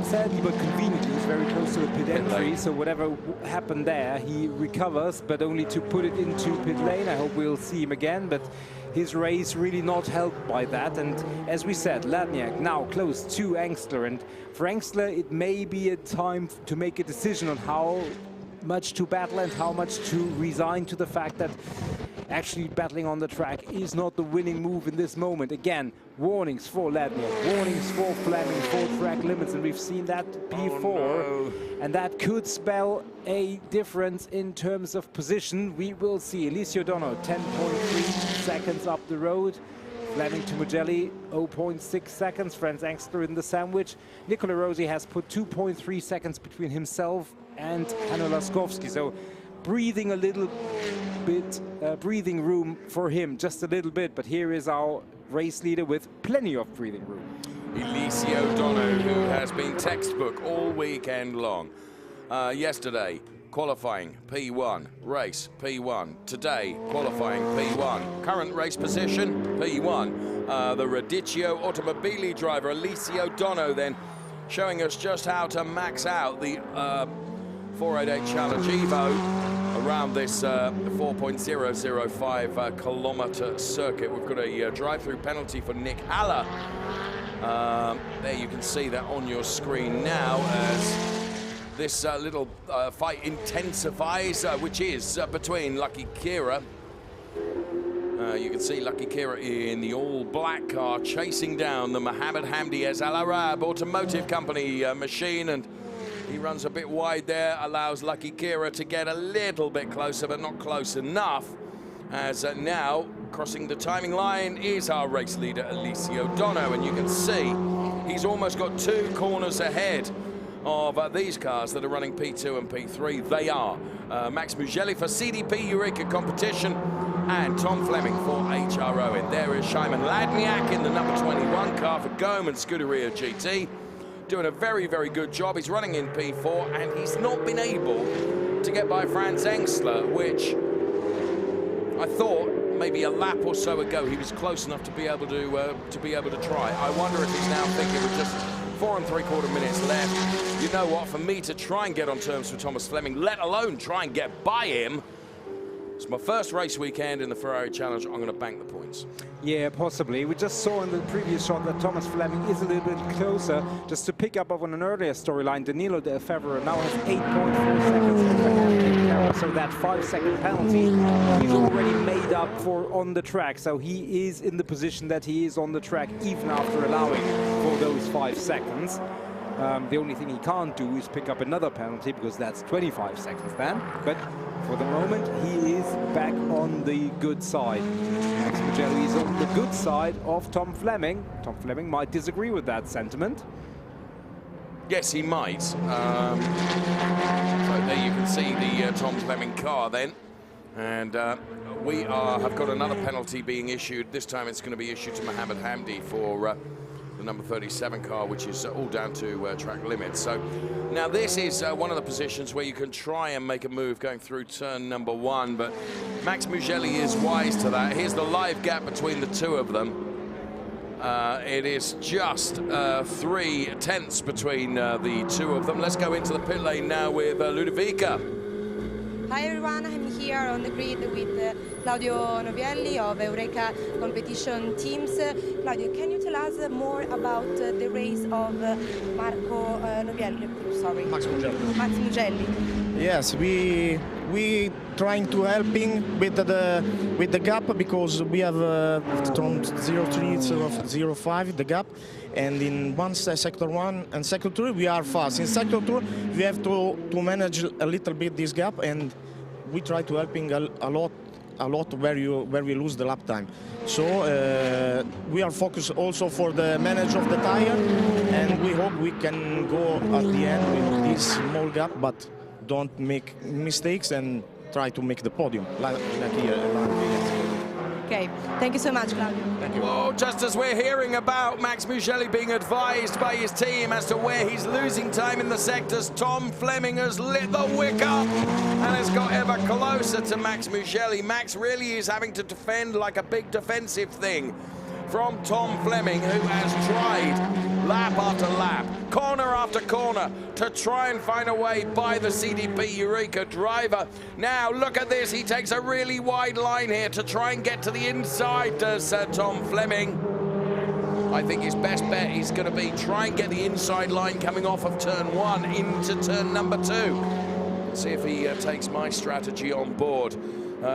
sadly but conveniently is very close to the pit entry, so whatever happened there, he recovers, but only to put it into pit lane. I hope we'll see him again, but his race really not helped by that. And as we said, Ladniak now close to Hengstler, and for Hengstler it may be a time to make a decision on how much to battle and how much to resign to the fact that actually battling on the track is not the winning move in this moment. Again, warnings for Ladniak, warnings for Fleming for track limits, and we've seen that before. Oh, no. And that could spell a difference in terms of position. We will see. Alessio Dono, 10.3 seconds up the road. Fleming to Mugelli, 0.6 seconds. Franz Hengstler in the sandwich. Nicola Rossi has put 2.3 seconds between himself and Hanno Laskowski. So breathing a little bit, breathing room for him, just a little bit. But here is our race leader with plenty of breathing room. Alessio Dono, who has been textbook all weekend long. Yesterday, qualifying P1, race P1. Today, qualifying P1. Current race position P1. The Radicchio Automobili driver, Alessio Dono, then showing us just how to max out the 488 Challenge Evo around this 4.005 kilometer circuit. We've got a drive-through penalty for Nick Haller. There you can see that on your screen now as this little fight intensifies, which is between Lucky Kira. You can see Lucky Kira in the all-black car chasing down the Mohammed Hamdi Al Arab Automotive Company machine, and he runs a bit wide there, allows Lucky Kira to get a little bit closer, but not close enough, as now crossing the timing line is our race leader, Alessio Dono, and you can see he's almost got 2 corners ahead of these cars that are running P2 and P3. They are Max Mugelli for CDP Eureka Competition and Tom Fleming for HRO. And there is Szymon Ladniak in the number 21 car for Gome and Scuderia GT. Doing a very, very good job. He's running in P4 and he's not been able to get by Franz Engstler, which I thought maybe a lap or so ago he was close enough to be able to try. I wonder if he's now thinking with just 4 3/4 minutes left. You know what? For me to try and get on terms with Thomas Fleming, let alone try and get by him. It's my first race weekend in the Ferrari Challenge. I'm going to bank the points. Yeah, possibly. We just saw in the previous shot that Thomas Fleming is a little bit closer. Just to pick up on an earlier storyline, Danilo De Fevere now has 8.4 seconds over so that 5-second penalty he's already made up for on the track. So he is in the position that he is on the track even after allowing for those 5 seconds. The only thing he can't do is pick up another penalty, because that's 25 seconds then. But for the moment, he is back on the good side. Max Mugelli is on the good side of Tom Fleming. Tom Fleming might disagree with that sentiment. Yes, he might. So there you can see the Tom Fleming car then. And we have got another penalty being issued. This time it's going to be issued to Mohammed Hamdi for the number 37 car, which is all down to track limits. So now this is one of the positions where you can try and make a move going through turn number 1, but Max Mugelli is wise to that. Here's the live gap between the 2 of them. It is just 3 tenths between the 2 of them. Let's go into the pit lane now with Ludovica. Hi everyone, I'm here on the grid with Claudio Novielli of Eureka Competition Teams. Claudio, can you tell us more about the race of Marco Novielli? Sorry, Max Mugelli. Yes, we trying to helping with the gap, because we have from 0.3 to 0.5 the gap, and in sector 1 and sector 2 we are fast. In sector 2 we have to manage a little bit this gap, and we try to helping a lot where we lose the lap time. So we are focused also for the manage of the tire, and we hope we can go at the end with this small gap, but don't make mistakes and try to make the podium like here. Okay, thank you so much, Claudio. Thank you. Oh, just as we're hearing about Max Mugelli being advised by his team as to where he's losing time in the sectors, Tom Fleming has lit the wick up and has got ever closer to Max Mugelli. Max really is having to defend like a big defensive thing from Tom Fleming, who has tried lap after lap, corner after corner, to try and find a way by the CDP Eureka driver. Now, look at this. He takes a really wide line here to try and get to the inside, does Tom Fleming. I think his best bet is going to be try and get the inside line coming off of turn 1 into turn number 2. See if he takes my strategy on board,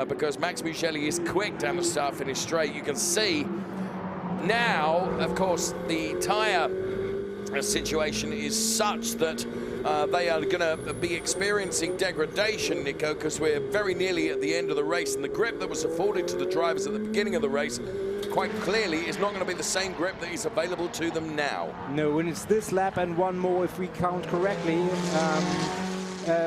because Max Mugelli is quick down the start-finish straight. You can see now, of course, the tyre situation is such that they are going to be experiencing degradation, Nico, because we're very nearly at the end of the race, and the grip that was afforded to the drivers at the beginning of the race quite clearly is not going to be the same grip that is available to them now. No, and it's this lap and one more if we count correctly.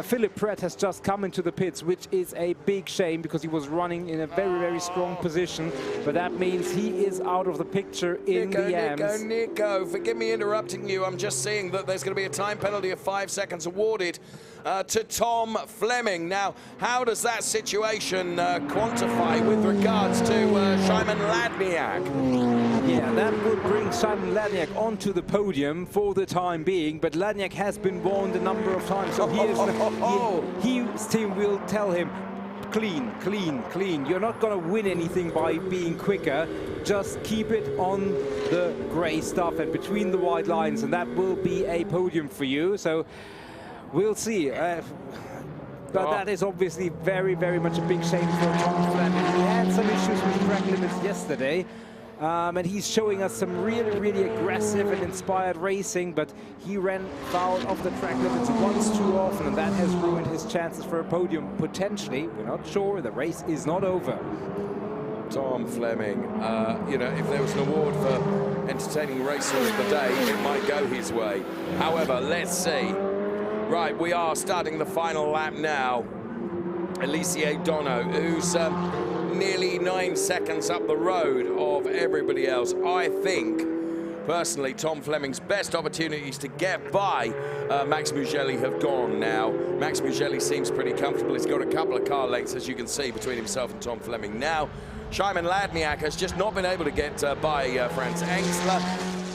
Philip Pratt has just come into the pits, which is a big shame because he was running in a very, very strong position. But that means he is out of the picture in the AMs. Nico, forgive me interrupting you. I'm just seeing that there's going to be a time penalty of 5 seconds awarded to Tom Fleming. Now, how does that situation quantify with regards to Szymon Ladniak? Yeah, that would bring Szymon Ladniak onto the podium for the time being, but Ladniak has been warned a number of times, so his team will tell him, clean, clean, clean. You're not going to win anything by being quicker. Just keep it on the grey stuff and between the white lines, and that will be a podium for you. So we'll see. But that is obviously very, very much a big shame for Tom Fleming. He had some issues with track limits yesterday. And he's showing us some really, really aggressive and inspired racing, but he ran foul of the track limits once too often, and that has ruined his chances for a podium, potentially. We're not sure. The race is not over. Tom Fleming, you know, if there was an award for entertaining racer of the day, it might go his way. However, let's see. Right, we are starting the final lap now. Alicia Dono, who's nearly 9 seconds up the road of everybody else. I think, personally, Tom Fleming's best opportunities to get by Max Mugelli have gone now. Max Mugelli seems pretty comfortable. He's got a couple of car lengths, as you can see, between himself and Tom Fleming now. Szymon Ladniak has just not been able to get by Franz Engstler.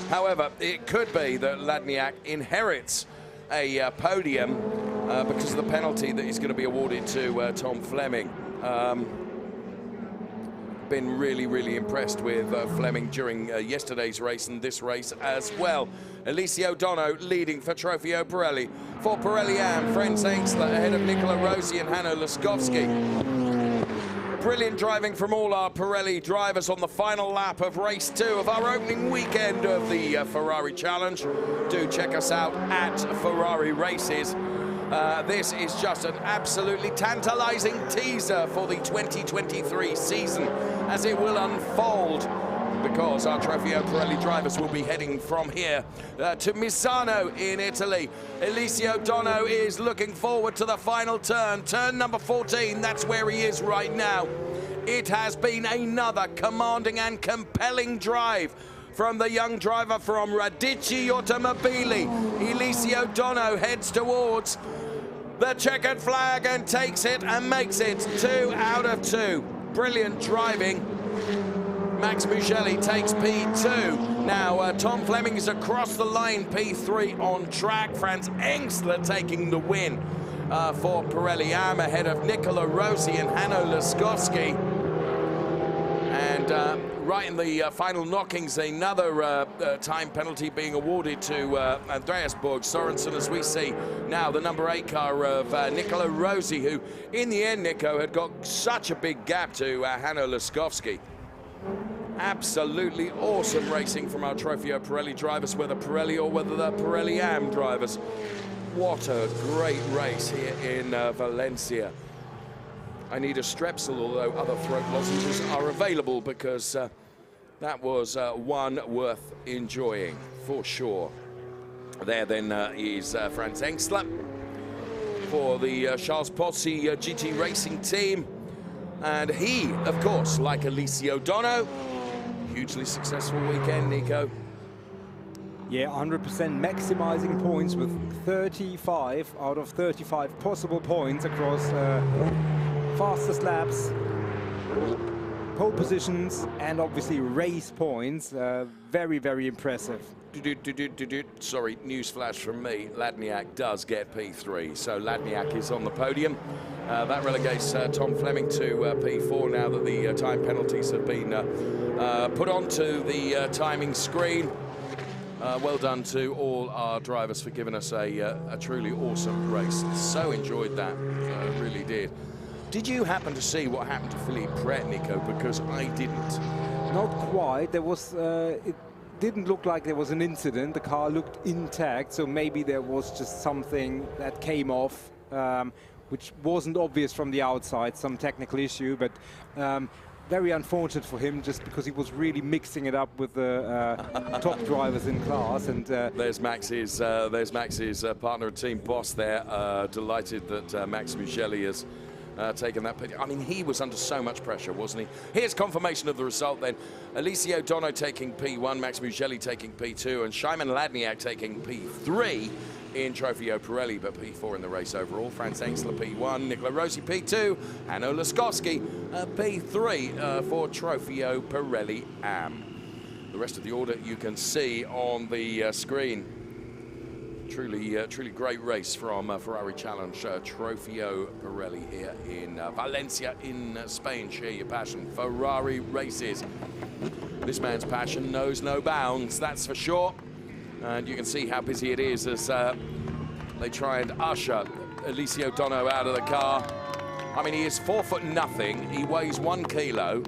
However, it could be that Ladniak inherits a podium because of the penalty that is going to be awarded to Tom Fleming. Been really, really impressed with Fleming during yesterday's race and this race as well. Alicia Dono leading for Trofeo Pirelli. For Pirelli Am, Franz Engstler ahead of Nicola Rossi and Hanno Laskowski. Brilliant driving from all our Pirelli drivers on the final lap of race 2 of our opening weekend of the Ferrari Challenge. Do check us out at Ferrari Races. This is just an absolutely tantalizing teaser for the 2023 season as it will unfold, because our Trofeo Pirelli drivers will be heading from here to Misano in Italy. Alicia Dono is looking forward to the final turn. Turn number 14, that's where he is right now. It has been another commanding and compelling drive from the young driver from Radici Automobili. Alicia Dono heads towards the checkered flag and takes it and makes it 2 out of 2. Brilliant driving. Max Mugelli takes P2. Now Tom Fleming is across the line, P3 on track. Franz Engstler taking the win for Pirelli Am ahead of Nicola Rossi and Hanno Laskowski. And right in the final knockings, another time penalty being awarded to Andreas Borg Sorensen, as we see now the number 8 car of Nicola Rossi, who in the end, Nico, had got such a big gap to Hanno Laskowski. Absolutely awesome racing from our Trofeo Pirelli drivers, whether Pirelli or whether the Pirelli Am drivers. What a great race here in Valencia. I need a Strepsil, although other throat lozenges are available, because that was one worth enjoying for sure. There then is Franz Engstler for the Charles Pozzi GT Racing team. And he, of course, like Alicia Dono, hugely successful weekend, Nico. Yeah, 100% maximizing points with 35 out of 35 possible points across fastest laps, pole positions, and obviously race points. Very, very impressive. Sorry, newsflash from me. Ladniak does get P3, so Ladniak is on the podium. That relegates Tom Fleming to P4 now that the time penalties have been put onto the timing screen. Well done to all our drivers for giving us a truly awesome race. So enjoyed that, really did. Did you happen to see what happened to Philippe Pret, Nico? Because I didn't. Not quite. There was. It didn't look like there was an incident. The car looked intact, so maybe there was just something that came off, which wasn't obvious from the outside, some technical issue. But very unfortunate for him, just because he was really mixing it up with the top drivers in class. And there's Max's partner and team boss there. Delighted that Max Mugelli has taken that. I mean, he was under so much pressure, wasn't he? Here's confirmation of the result then. Alessio Dono taking P1, Max Mugelli taking P2, and Szymon Ladniak taking P3 in Trofeo Pirelli, but P4 in the race overall. Franz Engstler P1, Nicola Rossi P2, Hanno Laskowski P3 for Trofeo Pirelli AM. The rest of the order you can see on the screen. Truly great race from Ferrari Challenge Trofeo Pirelli here in Valencia in Spain. Share your passion. Ferrari races. This man's passion knows no bounds, that's for sure. And you can see how busy it is as they try and usher Alessio Dono out of the car. I mean, he is 4 foot nothing. He weighs 1 kilo.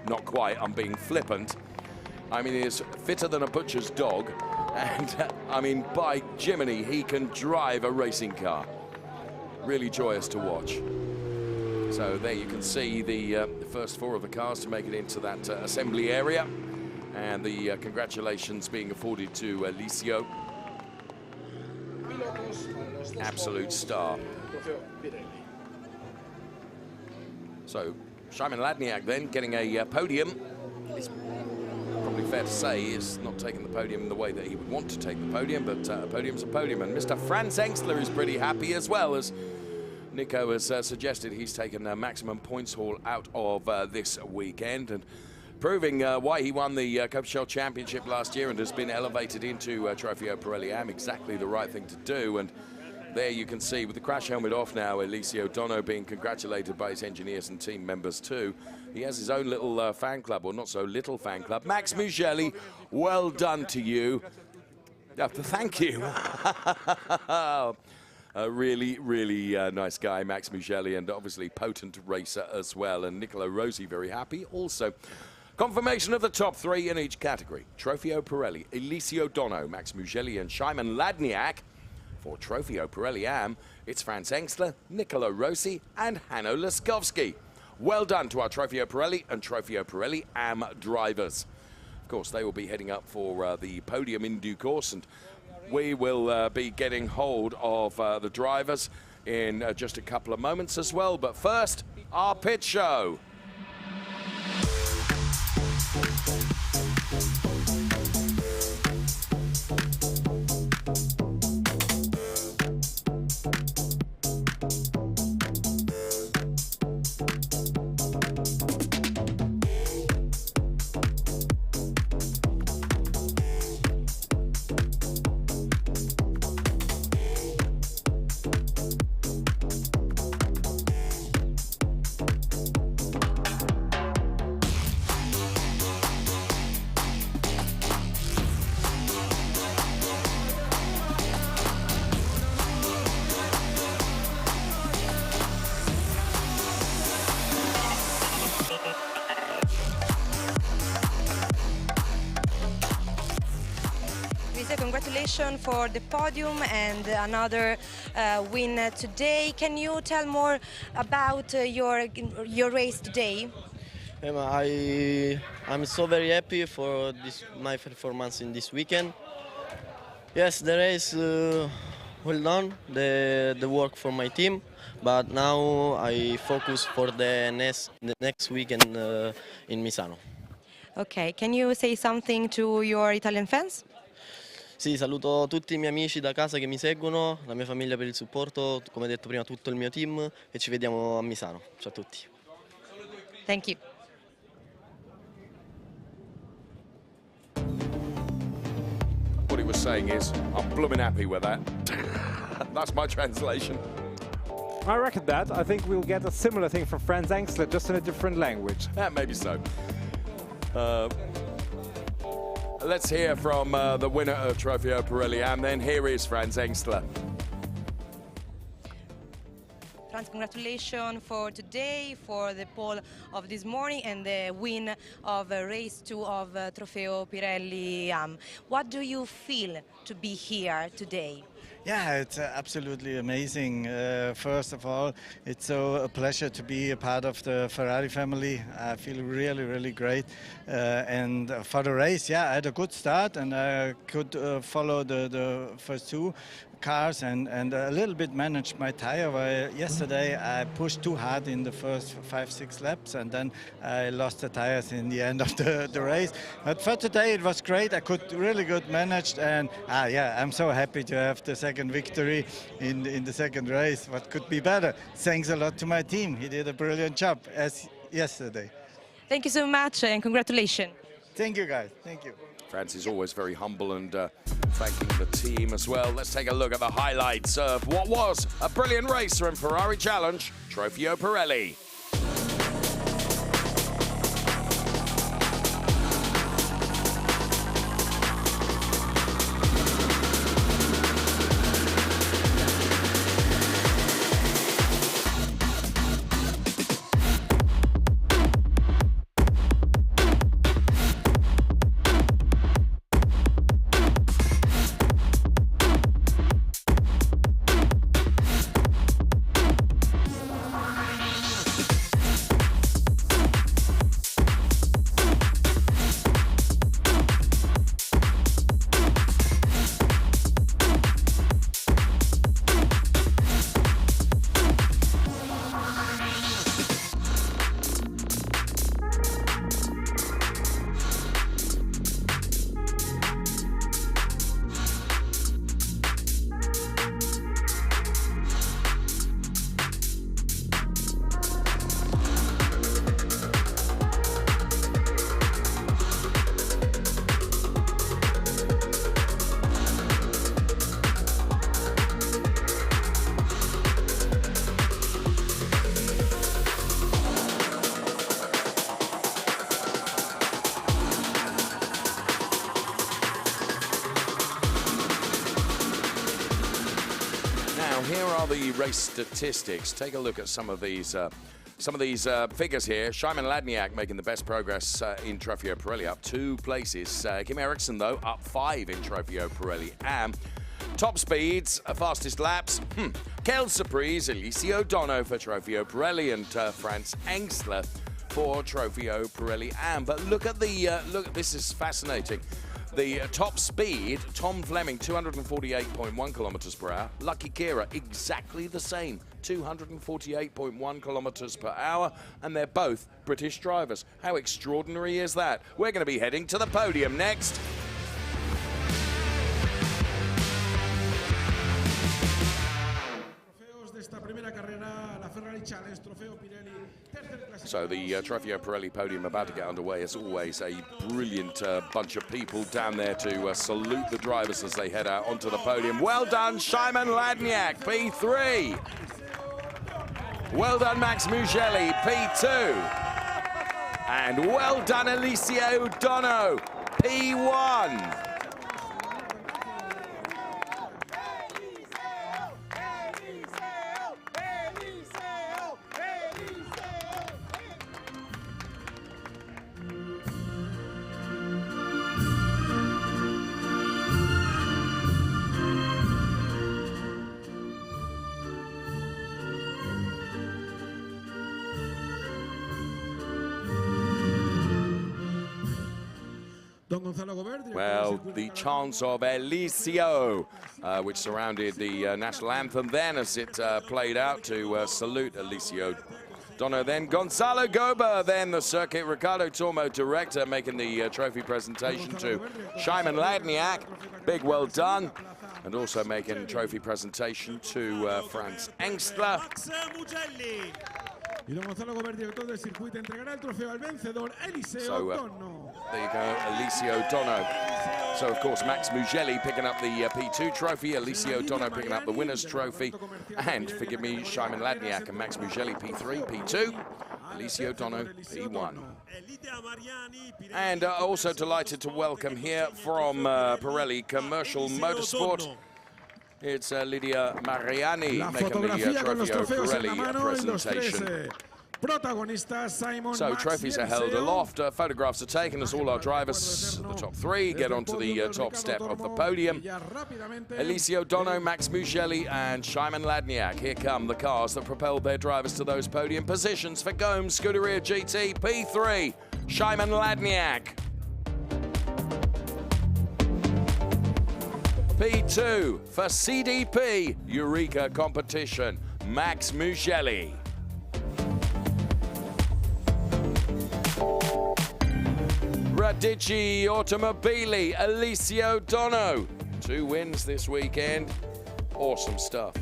Not quite, I'm being flippant. I mean, he is fitter than a butcher's dog. And, I mean, by Jiminy, he can drive a racing car. Really joyous to watch. So there you can see the first 4 of the cars to make it into that assembly area. And the congratulations being afforded to Alessio. Absolute star. So, Szymon Ladniak then getting a podium. It's probably fair to say he's not taking the podium the way that he would want to take the podium, but a podium's a podium. And Mr. Franz Engstler is pretty happy as well, as Nico has suggested he's taken a maximum points haul out of this weekend, and proving why he won the Copa Championship last year and has been elevated into Trofeo Pirelli AM. Exactly the right thing to do. And there you can see, with the crash helmet off now, Alessio Dono being congratulated by his engineers and team members too. He has his own little fan club, or not so little fan club. Max Mugelli, well done to you. Thank you. A really nice guy, Max Mugelli, and obviously potent racer as well. And Nicola Rossi very happy also. Confirmation of the top 3 in each category. Trofeo Pirelli, Alessio Dono, Max Mugelli and Szymon Ladniak. For Trofeo Pirelli AM, it's Franz Engstler, Nicola Rossi and Hanno Laskowski. Well done to our Trofeo Pirelli and Trofeo Pirelli AM drivers. Of course, they will be heading up for the podium in due course, and we will be getting hold of the drivers in just a couple of moments as well. But first, our pit show. Congratulations for the podium and another win today. Can you tell more about your race today? I'm so very happy for my performance in this weekend. Yes, the race well done, the work for my team, but now I focus for the next weekend in Misano. Okay, can you say something to your Italian fans? Sì, saluto tutti i miei amici da casa che mi seguono, la mia famiglia per il supporto, come detto prima tutto il mio team, e ci vediamo a Misano. Ciao a tutti. Thank you. What he was saying is, I'm blooming happy with that. That's my translation. I reckon that. I think we'll get a similar thing from Franz Engstler, just in a different language. Maybe so. Let's hear from the winner of Trofeo Pirelli, and then here is Franz Engstler. Franz, congratulations for today, for the pole of this morning and the win of race 2 of Trofeo Pirelli. What do you feel to be here today? Yeah, it's absolutely amazing. First of all, it's a pleasure to be a part of the Ferrari family. I feel really, really great. And for the race, yeah, I had a good start and I could follow the first two cars and a little bit managed my tire. While yesterday I pushed too hard in the first 5-6 laps and then I lost the tires in the end of the race. But for today it was great. I could really good manage and yeah, I'm so happy to have the second victory in the second race. What could be better? Thanks a lot to my team. He did a brilliant job as yesterday. Thank you so much and congratulations. Thank you guys. Thank you. France is always very humble and thanking the team as well. Let's take a look at the highlights of what was a brilliant race from Ferrari Challenge, Trofeo Pirelli. Here are the race statistics. Take a look at some of these figures here. Szymon Ladniak making the best progress in Trofeo Pirelli, up 2 places. Kim Eriksson, though, up 5 in Trofeo Pirelli. And top speeds, fastest laps. Kel Surprise, Eliseo Dono for Trofeo Pirelli, and Franz Engstler for Trofeo Pirelli. But look at this is fascinating. The top speed, Tom Fleming, 248.1 kilometers per hour. Lucky Kira, exactly the same, 248.1 kilometers per hour. And they're both British drivers. How extraordinary is that? We're going to be heading to the podium next. So the Trofeo Pirelli podium about to get underway. As always, a brilliant bunch of people down there to salute the drivers as they head out onto the podium. Well done, Szymon Ladniak, P3. Well done, Max Mugelli, P2. And well done, Eliseo Dono, P1. Well, the chants of Eliseo, which surrounded the national anthem then as it played out to salute Eliseo Dono. Then Gonzalo Gober, then the circuit Ricardo Tormo director, making the trophy presentation to Szymon Ladniak. Big well done. And also making trophy presentation to Franz Engstler. So there you go, Eliseo Dono. So of course Max Mugelli picking up the P2 trophy, Eliseo Dono picking up the winner's trophy, and forgive me, Szymon Ladniak and Max Mugelli P3, P2, Eliseo Dono P1. And also delighted to welcome here from Pirelli Commercial Motorsport. It's Lydia Mariani making the Trofeo Pirelli presentation. So trophies are held aloft, photographs are taken as all our drivers, the top three, get onto the top step of the podium. Eliseo Dono, Max Mugelli and Szymon Ladniak. Here come the cars that propelled their drivers to those podium positions. For Gomes Scuderia GT, P3, Szymon Ladniak. P2 for CDP Eureka Competition, Max Mugelli. Radici Automobili, Eliseo Dono. 2 wins this weekend. Awesome stuff.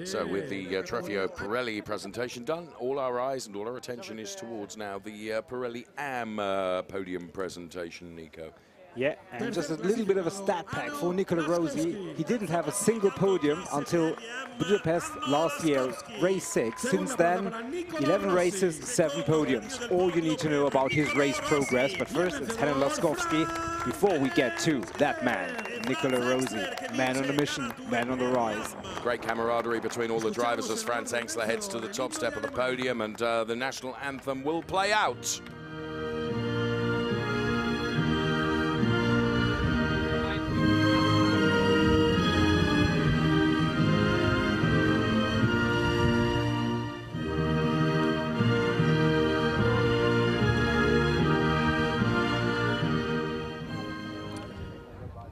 So with the Trofeo Pirelli presentation done, all our eyes and all our attention is towards now the Pirelli AM podium presentation, Nico. Yeah, and just a little bit of a stat pack for Nicola Rossi. He didn't have a single podium until Budapest last year, race 6. Since then, 11 races, 7 podiums. All you need to know about his race progress. But first, it's Helen Laskowski before we get to that man, Nicola Rossi. Man on a mission, man on the rise. Great camaraderie between all the drivers as Franz Engstler heads to the top step of the podium, and the national anthem will play out.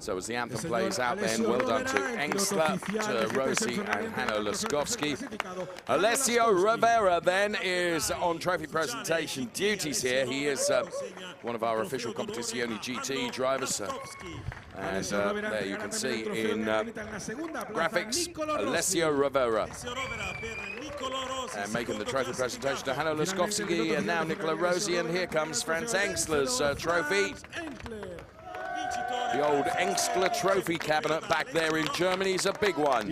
So as the anthem plays out then, well done to Engstler, to Rossi and Hanno Laskowski. Alessio Rivera then is on trophy presentation duties here. He is one of our official Competizione GT drivers. And there you can see in graphics, Alessio Rivera. And making the trophy presentation to Hanno Laskowski and now Nicola Rossi, and here comes Franz Engstler's trophy. The old Engstler trophy cabinet back there in Germany is a big one.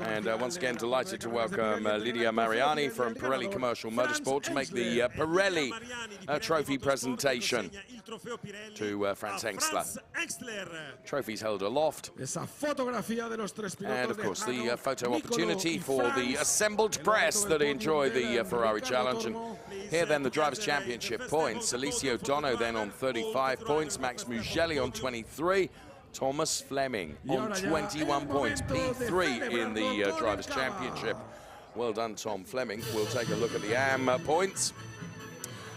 And once again, delighted to welcome Lidia Mariani from Pirelli Commercial Motorsport to make the Pirelli trophy presentation to Franz Engstler. Trophies held aloft. And of course, the photo opportunity for the assembled press that enjoy the Ferrari Challenge. And here then the Drivers' Championship points. Eliseo Dono then on 35 points, Max Mugelli on 23, Thomas Fleming on 21 points, P3 in the Drivers' Championship. Well done, Tom Fleming. We'll take a look at the AM points.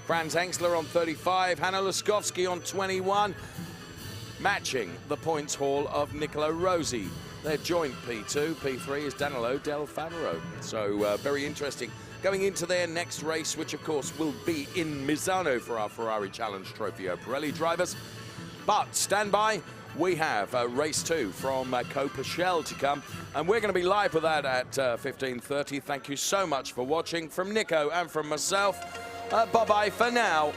Franz Engstler on 35, Hanno Laskowski on 21, matching the points haul of Nicola Rossi. Their joint P2, P3 is Danilo Del Favaro. So very interesting. Going into their next race, which of course will be in Misano for our Ferrari Challenge Trofeo Pirelli drivers. But stand by, we have race 2 from Copachel to come, and we're going to be live for that at 15:30. Thank you so much for watching. From Nico and from myself, bye-bye for now.